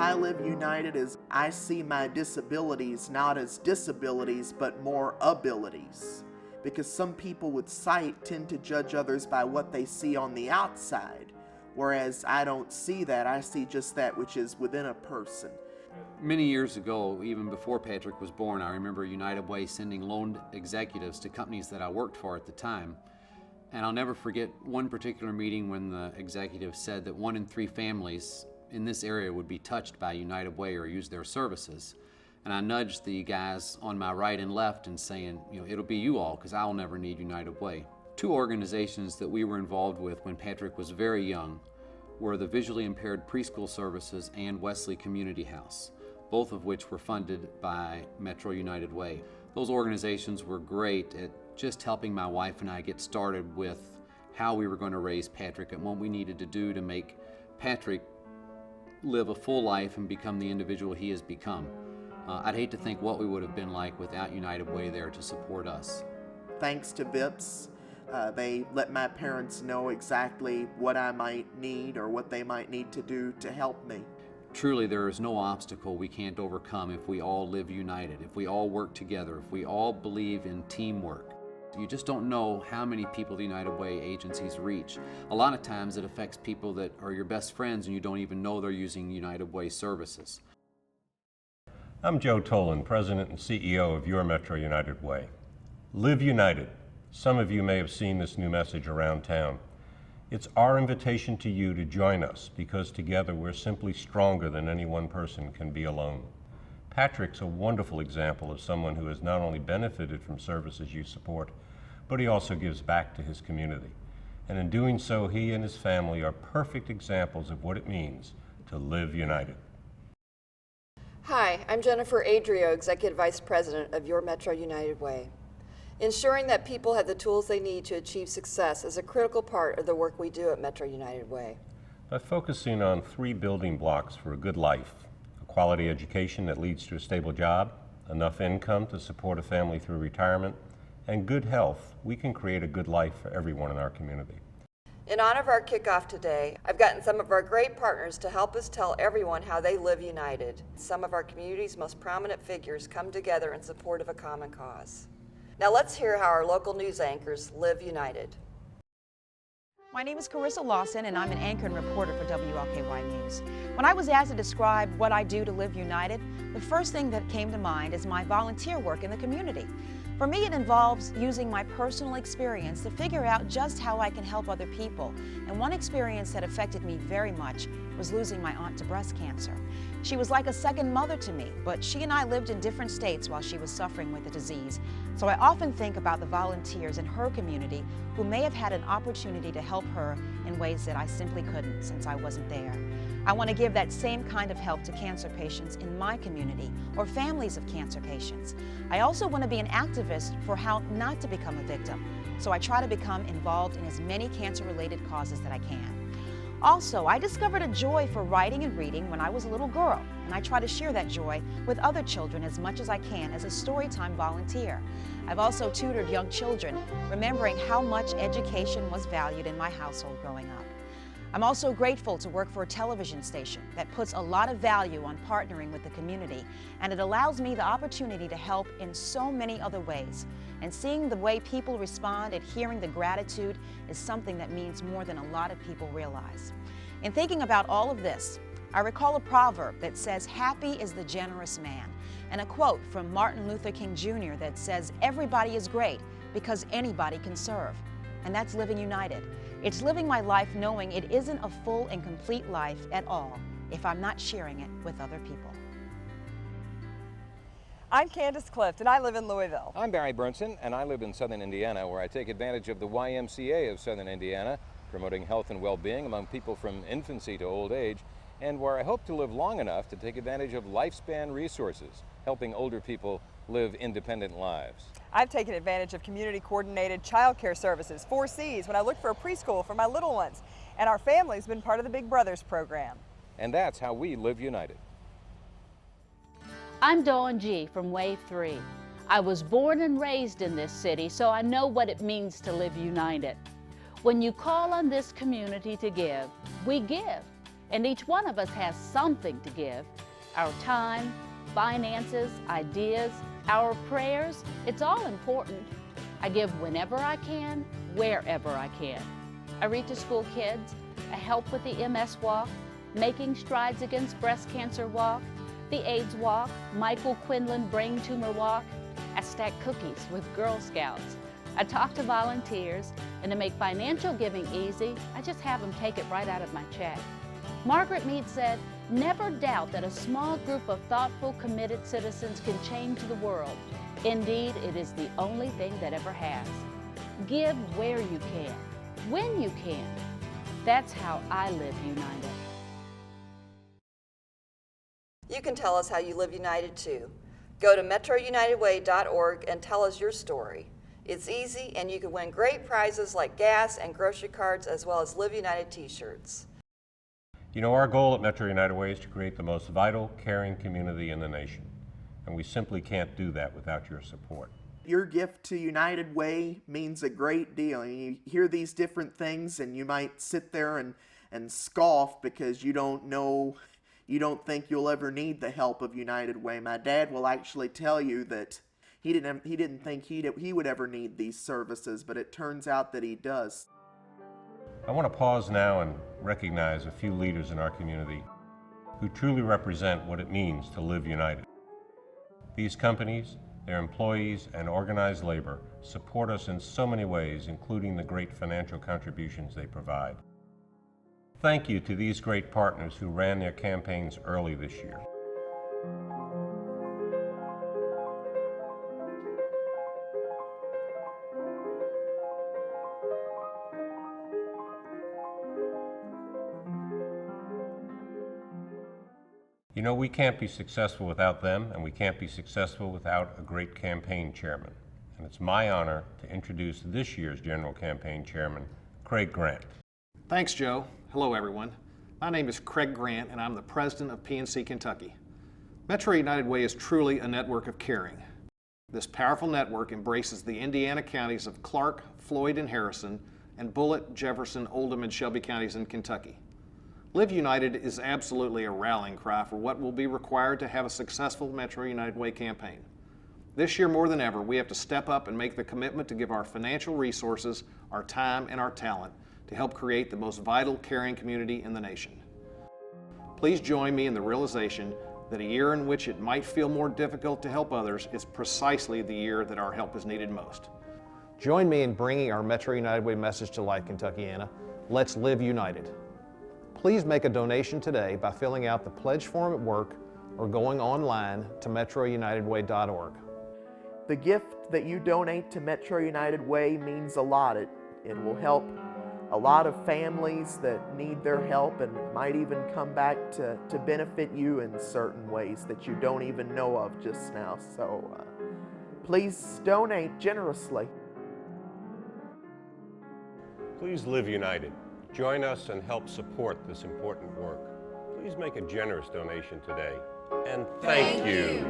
I live united is I see my disabilities not as disabilities, but more abilities. Because some people with sight tend to judge others by what they see on the outside, whereas I don't see that. I see just that which is within a person. Many years ago, even before Patrick was born, I remember United Way sending loan executives to companies that I worked for at the time. And I'll never forget one particular meeting when the executive said that 1 in 3 families in this area would be touched by United Way or use their services. And I nudged the guys on my right and left and saying, it'll be you all, because I'll never need United Way. 2 organizations that we were involved with when Patrick was very young were the Visually Impaired Preschool Services and Wesley Community House, both of which were funded by Metro United Way. Those organizations were great at just helping my wife and I get started with how we were going to raise Patrick and what we needed to do to make Patrick live a full life and become the individual he has become. I'd hate to think what we would have been like without United Way there to support us. Thanks to VIPS, they let my parents know exactly what I might need or what they might need to do to help me. Truly, there is no obstacle we can't overcome if we all live united, if we all work together, if we all believe in teamwork. You just don't know how many people the United Way agencies reach. A lot of times it affects people that are your best friends and you don't even know they're using United Way services. I'm Joe Tolan, President and CEO of Your Metro United Way. Live United. Some of you may have seen this new message around town. It's our invitation to you to join us because together we're simply stronger than any one person can be alone. Patrick's a wonderful example of someone who has not only benefited from services you support, but he also gives back to his community. And in doing so, he and his family are perfect examples of what it means to live united. Hi, I'm Jennifer Adrio, Executive Vice President of Your Metro United Way. Ensuring that people have the tools they need to achieve success is a critical part of the work we do at Metro United Way. By focusing on 3 building blocks for a good life, a quality education that leads to a stable job, enough income to support a family through retirement, and good health, we can create a good life for everyone in our community. In honor of our kickoff today, I've gotten some of our great partners to help us tell everyone how they live united. Some of our community's most prominent figures come together in support of a common cause. Now let's hear how our local news anchors live united. My name is Carissa Lawson, and I'm an anchor and reporter for WLKY News. When I was asked to describe what I do to live united, the first thing that came to mind is my volunteer work in the community. For me, it involves using my personal experience to figure out just how I can help other people. And one experience that affected me very much was losing my aunt to breast cancer. She was like a second mother to me, but she and I lived in different states while she was suffering with the disease. So I often think about the volunteers in her community who may have had an opportunity to help her in ways that I simply couldn't since I wasn't there. I want to give that same kind of help to cancer patients in my community or families of cancer patients. I also want to be an activist for how not to become a victim, so I try to become involved in as many cancer-related causes that I can. Also, I discovered a joy for writing and reading when I was a little girl, and I try to share that joy with other children as much as I can as a storytime volunteer. I've also tutored young children, remembering how much education was valued in my household growing up. I'm also grateful to work for a television station that puts a lot of value on partnering with the community, and it allows me the opportunity to help in so many other ways. And seeing the way people respond and hearing the gratitude is something that means more than a lot of people realize. In thinking about all of this, I recall a proverb that says, "Happy is the generous man," and a quote from Martin Luther King Jr. that says, "Everybody is great because anybody can serve." And that's living united. It's living my life knowing it isn't a full and complete life at all if I'm not sharing it with other people. I'm Candace Clift, and I live in Louisville. I'm Barry Burnson, and I live in Southern Indiana, where I take advantage of the YMCA of Southern Indiana, promoting health and well-being among people from infancy to old age, and where I hope to live long enough to take advantage of lifespan resources, helping older people live independent lives. I've taken advantage of community-coordinated child care services, 4Cs, when I look for a preschool for my little ones, and our family's been part of the Big Brothers program. And that's how we live united. I'm Dawn G. from Wave 3. I was born and raised in this city, so I know what it means to live united. When you call on this community to give, we give. And each one of us has something to give. Our time, finances, ideas, our prayers, it's all important. I give whenever I can, wherever I can. I read to school kids, I help with the MS walk, Making Strides Against Breast Cancer walk, the AIDS walk, Michael Quinlan brain tumor walk. I stack cookies with Girl Scouts. I talk to volunteers, and to make financial giving easy, I just have them take it right out of my check. Margaret Mead said, "Never doubt that a small group of thoughtful, committed citizens can change the world. Indeed, it is the only thing that ever has." Give where you can, when you can. That's how I live united. You can tell us how you live united too. Go to metrounitedway.org and tell us your story. It's easy, and you can win great prizes like gas and grocery cards, as well as Live United t-shirts. You know, our goal at Metro United Way is to create the most vital, caring community in the nation, and we simply can't do that without your support. Your gift to United Way means a great deal. You hear these different things and you might sit there and scoff because you don't think you'll ever need the help of United Way. My dad will actually tell you that he didn't think he would ever need these services, but it turns out that he does. I want to pause now and recognize a few leaders in our community who truly represent what it means to live united. These companies, their employees, and organized labor support us in so many ways, including the great financial contributions they provide. Thank you to these great partners who ran their campaigns early this year. You know, we can't be successful without them, and we can't be successful without a great campaign chairman. And it's my honor to introduce this year's General Campaign Chairman, Craig Grant. Thanks, Joe. Hello, everyone. My name is Craig Grant, and I'm the president of PNC Kentucky. Metro United Way is truly a network of caring. This powerful network embraces the Indiana counties of Clark, Floyd, and Harrison, and Bullitt, Jefferson, Oldham, and Shelby counties in Kentucky. Live United is absolutely a rallying cry for what will be required to have a successful Metro United Way campaign. This year more than ever, we have to step up and make the commitment to give our financial resources, our time, and our talent to help create the most vital, caring community in the nation. Please join me in the realization that a year in which it might feel more difficult to help others is precisely the year that our help is needed most. Join me in bringing our Metro United Way message to life, Kentuckiana. Let's live united. Please make a donation today by filling out the pledge form at work or going online to metrounitedway.org. The gift that you donate to Metro United Way means a lot. It will help a lot of families that need their help, and might even come back to benefit you in certain ways that you don't even know of just now. So please donate generously. Please live united. Join us and help support this important work. Please make a generous donation today. And thank you.